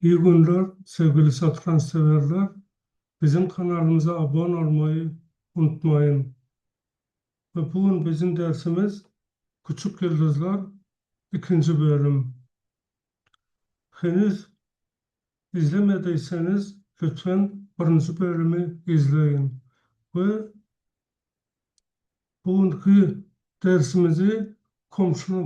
İyi günler sevgili satranç severler. Bizim kanalımıza abone olmayı unutmayın. Ve bugün bizim dersimiz Küçük Yıldızlar ikinci bölüm. Henüz izlemediyseniz lütfen birinci bölümü izleyin. Ve bugünkü dersimizi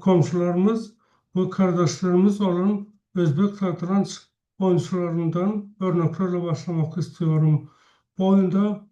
komşularımız ve kardeşlerimiz olan Özbek satranç oyuncularından örneklerle başlamak istiyorum. Bu oyunda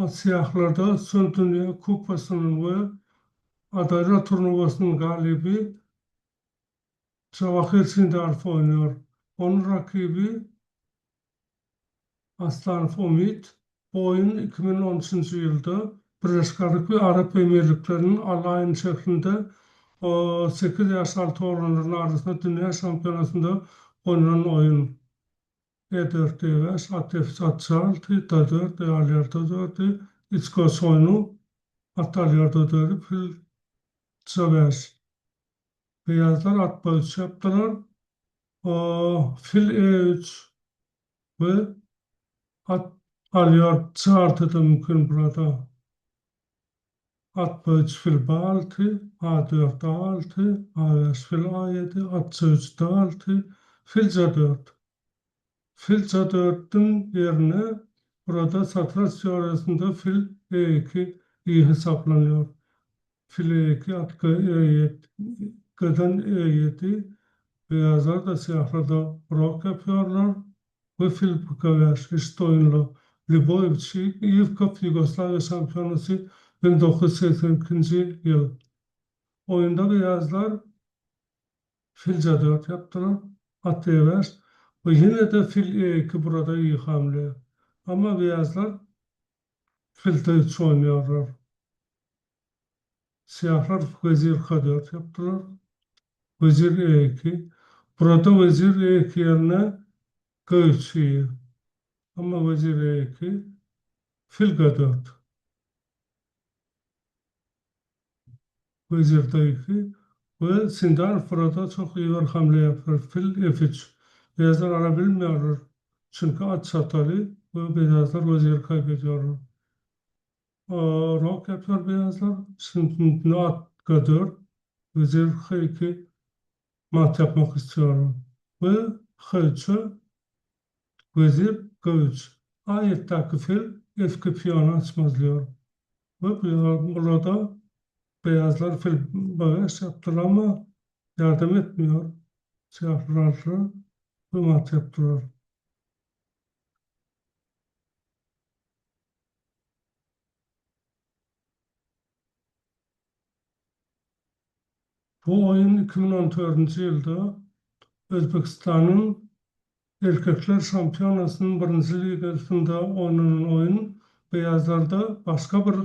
siyahlarda son Dünya Kupası'nın ve adaylar turnuvasının galibi Cevahir Sindar oynuyor. Onun rakibi Aslanov Umit. Bu oyun 2013 yılda Birleşik ve Arap Emirlikleri'nin alayın şeklinde 8 yaş altı olanların arasında Dünya Şampiyonası'nda oynanan oyun. E4, D5, at F6, D4, D4, D4, iç köşe oyunu, at D4, fil C5. Beyazlar at B3 yaptılar. Fil E3 ve at alıyor C6 da mümkün burada. At B3 fil B6, A4 A6, A5 fil A7, at C3 D6, fil C4. Fil C4'ün yerine burada satranç teorisinde fil E2 iyi hesaplanıyor. Fil E2 at E7, G'den E7, beyazlar da siyahlar da brok yapıyorlar. Ve fil P5 eşit oyunla Ljubovic Yevkov Yugoslavya Şampiyonası 1982 yıl. Oyunda beyazlar fil C4 yaptılar. At E5 ve yine de fil E2 burada iyi hamle. Ama beyazlar fil D3 oynuyorlar. Siyahlar vezir H4 yaptılar. Vezir E2. Burada vezir E2 yerine G3 iyi. Ama vezir E2 fil G4. Vezir D2 ve Sindar burada çok iyi bir hamle yapıyor. Fil F3. Beyazlar alabilmiyorlar. Çünkü at çatalı ve beyazlar vezir kaybediyorlar. Rok yapıyor beyazlar. Şimdi at G4. Vezir H2 mat yapmak istiyorum. Ve H3'e vezir G3. Ayetteki fil F2 piyonu açmazlıyor. Ve burada beyazlar fil bağış yaptılar ama yardım etmiyor. Siyahlar ve mat yaptılar. Bu oyun 2014 yılda Özbekistan'ın Erkekler Şampiyonası'nın birinci ligasında oynanan oyun. Beyazlarda başka bir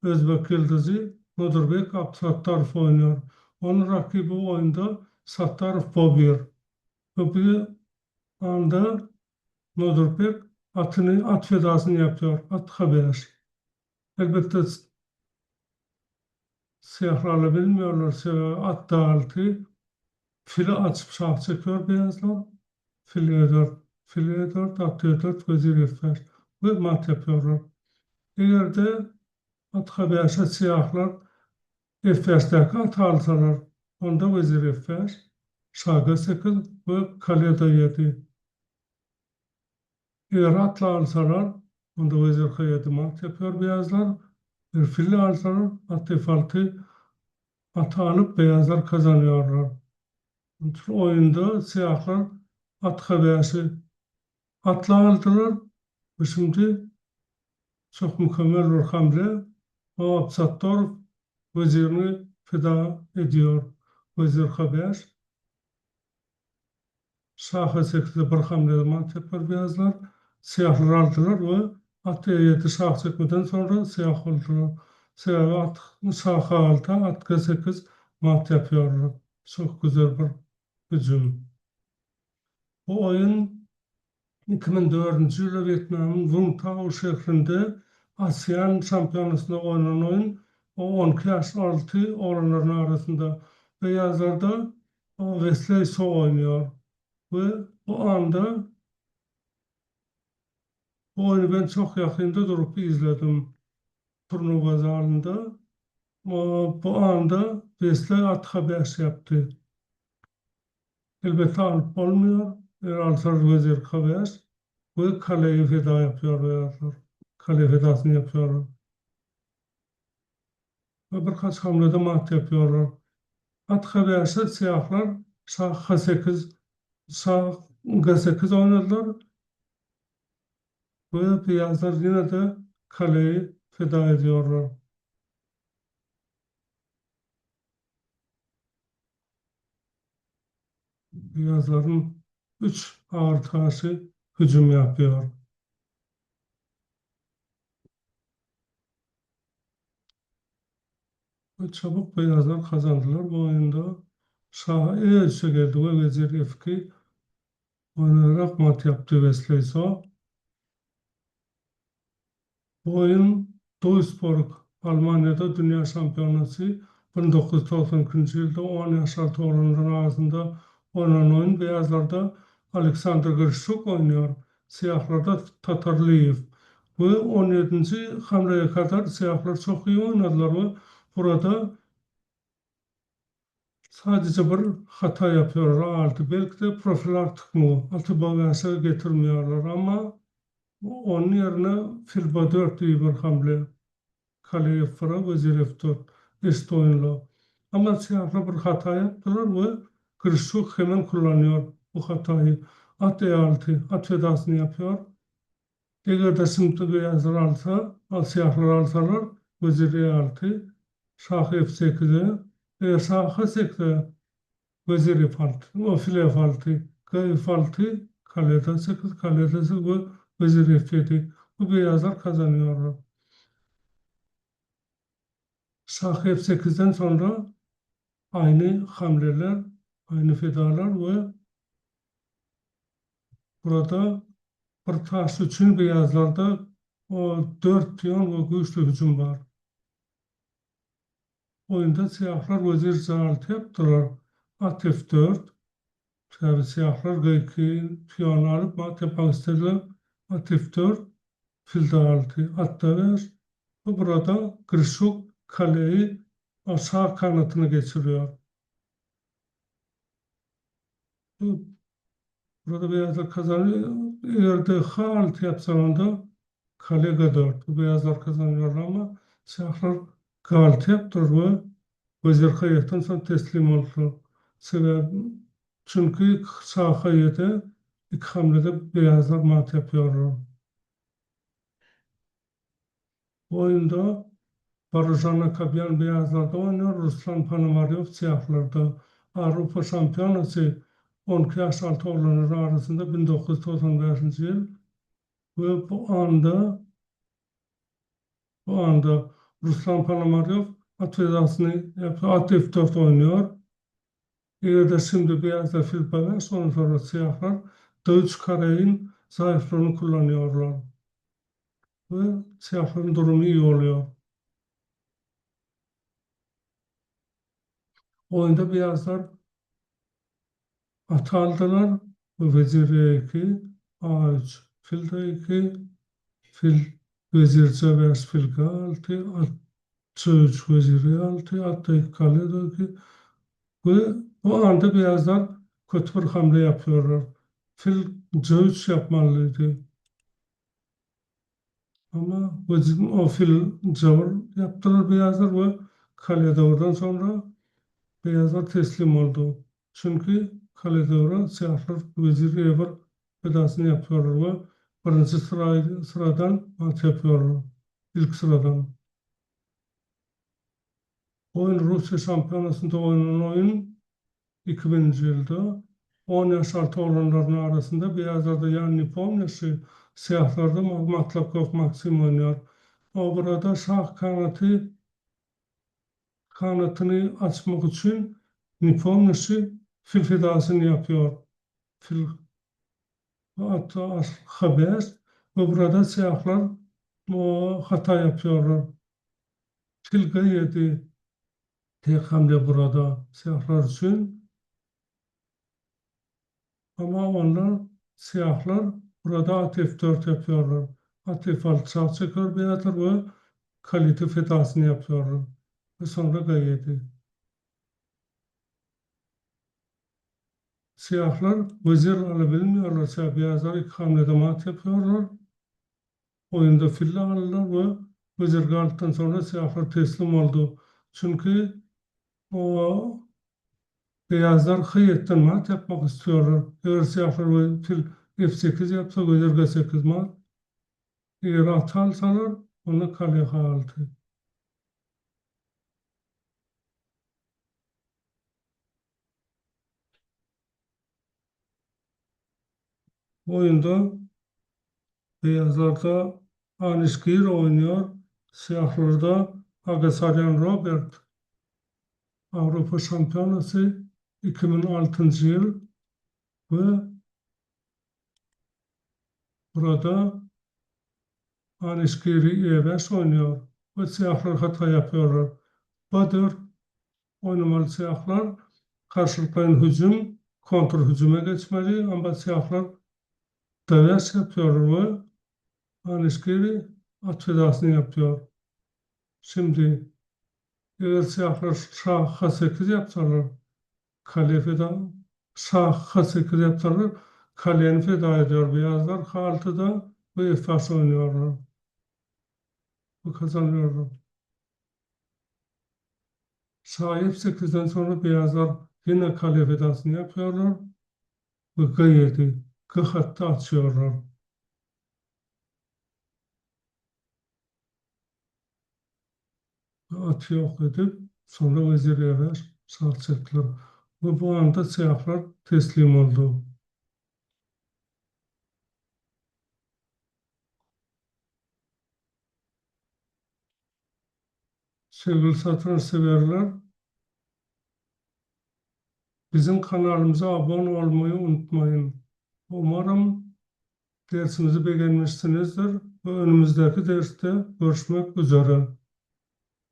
Özbek yıldızı Nodirbek Absattarov oynuyor. Onun rakibi oyunda Sattarov Bobir. Ve bir anda Nodirbek at fedasını yapıyor. At H5. Elbette siyahlarla bilmiyorlar. At D6. Fili açıp şah çekiyor beyazlar. Fil E4, fil E4, at E4, vezir F5 ve mat yapıyorlar. Eğer de at H5'e siyahlar F5'teki at alsalar, onda vezir F5, şah G8 ve kale D7. Eğer atla alsalar, onda vezir H7 mat yapıyor beyazlar. Bir fille alsalar, at F6, atı alıp beyazlar kazanıyorlar. Oyunda siyahlar at H5'i atla aldılar ve şimdi çok mükemmel bir hamle. O Absattorov vezirini feda ediyor. Vezir H5. Şah H8'de bir hamle mat yapar beyazlar. Siyahlar aldılar ve at E7 şah çekmeden sonra siyah oldular. Siyah at şah H6, at G8 mat yapıyorlar. Çok güzel bir hücum. Bu oyun 2004 yılda Vietnam'ın Vung şehrinde ASEAN Şampiyonası'nda oynanan oyun. O 12 yaş olanların arasında beyazlarda Wesley So oynuyor. ve bu oyunu ben çok yakında durup izledim turnuva zalında. Bu anda Wesley at haber yaptı. Elbette alıp olmuyor. Altar Vezir haber ve kaleyi feda yapıyor beyazlar. Kale fedasını yapıyorlar. Ve birkaç hamlede mat yapıyorlar. At haberse siyahlar sağ H8 sağ G8 oynadılar ve beyazlar yine de kaleyi feda ediyorlar. Beyazların 3 ağır taşı hücum yapıyor. Ve çabuk beyazlar kazandılar. Bu oyunda Şah'a E3'e geldi ve Vezir F2 oynayarak mat yaptı Wesley. Bu oyun Duisburg, Almanya'da Dünya Şampiyonası 1992 yılda 10 yaş altı olanların arasında oynanan oyun. Beyazlarda Alexander Grishuk oynuyor. Siyahlarda Tatarliyev. Ve 17. hamleye kadar siyahlar çok iyi oynadılar ve burada sadece bir hata yapıyorlar. Altı belki de profilaktik mı? Altı bagajı getirmiyorlar ama onun yerine Filba 4 iyi bir hamle. Kaleye Fıra ve Zireftor eşit oyunla. Ama siyahlar bir hata yaptılar ve Kırışuk hemen kullanıyor bu hatayı. At E6, at fedasını yapıyor. Eğer de şimdi beyazlar alsa, siyahlar alsalar, Vezir E6, Şah F8'e, Şah H8'e, Vezir F6, o fil F6, G F6, kalede 8, kalede 8 ve Vezir F7. Bu beyazlar kazanıyorlar. Şah F8'den sonra aynı hamleler, aynı fedalar ve burada bir taş için beyazlarda o 4 piyon ve güçlü hücum var. Oyunda siyahlar vezir C6 yaptılar. At F4. Tabi siyahlar G2 piyon alıp mat yapmak istediler. At F4. Fil D6. At D5. Ve burada Grishuk kaleyi o sağ kanatını geçiriyor. Burada beyazlar kazanıyor. Eğer de H6 yapsa onda kale G4. Beyazlar kazanıyorlar ama siyahlar G6 yaptır ve Vezir H7'den sonra teslim oldu. Sebep çünkü sağ H7'de ilk hamlede beyazlar mat yapıyorlar. Bu oyunda Barujan Akabyan beyazlarda oynuyor. Ruslan Panomaryov siyahlarda. Avrupa Şampiyonası 12 yaş altı olanlar arasında 1995 yıl ve bu anda Ruslan Panomaryov at vedasını yapıyor. At F4 oynuyor. Eğer de şimdi beyazlar fil bagaj, sonra siyahlar D3 karenin zayıflığını kullanıyorlar. Ve siyahların durumu iyi oluyor. Oyunda beyazlar at aldılar. Vezir E2, A3, fil D2, fil vezir C5, fil G6, at C3, vezir E6, at D2, kale D2 ve o anda beyazlar kötü bir hamle yapıyorlar. Fil C3 yapmalıydı. Ama o fil cavır yaptılar beyazlar ve kale doğrudan sonra beyazlar teslim oldu. Çünkü kale doğru siyahlar vezir E1 vedasını yapıyorlar ve birinci sıradan mat yapıyorlar. İlk sıradan. Oyun Rusya Şampiyonası'nda oynanan oyun 2000 yılda 10 yaş altı olanların arasında beyazlarda Yan Nepomniachtchi, siyahlarda Matlakov Maksim oynuyor. O burada şah kanatını açmak için Nepomniachtchi fil fidasını yapıyor. Fil hatta haber ve burada siyahlar o hata yapıyorlar. Fil G7 tek hamle burada siyahlar için. Ama onlar siyahlar burada at F4 yapıyorlar. At F6 sağ çekiyor beyazlar ve kalite fedasını yapıyorlar. Ve sonra G7. Siyahlar vezir alabilmiyorlar. Siyah beyazlar iki hamlede mat yapıyorlar. Oyunda fille alırlar ve vezir kaldıktan sonra siyahlar teslim oldu. Çünkü o beyazlar hıyetten mat yapmak istiyorlar. Eğer siyahlar ve fil F8 yapsa vezir G8 mat. Eğer at alsalar onu kale H6. Oyunda beyazlarda Anish oynuyor. Siyahlarda Agasaryan Robert Avrupa Şampiyonası 2006 yıl ve burada Anişkiri E5 oynuyor ve siyahlar hata yapıyorlar. Badır oynamalı siyahlar karşılıklı hücum, kontra hücuma geçmeli ama siyahlar devers yapıyor ve Anişkiri at fedasını yapıyor. Şimdi eğer siyahlar şah H8 yapsalar, kale feda, şah H8 yapsalar, kaleni feda ediyor. Beyazlar H6'da ve F8 oynuyorlar. Bu kazanıyorlar. Şah F8'den sonra beyazlar yine kale fedasını yapıyorlar ve G7, G hattı açıyorlar. Ve atı yok edip sonra vezir E5 sağ çektiler. Ve bu anda siyahlar teslim oldu. Sevgili satranç severler, bizim kanalımıza abone olmayı unutmayın. Umarım dersimizi beğenmişsinizdir ve önümüzdeki derste görüşmek üzere.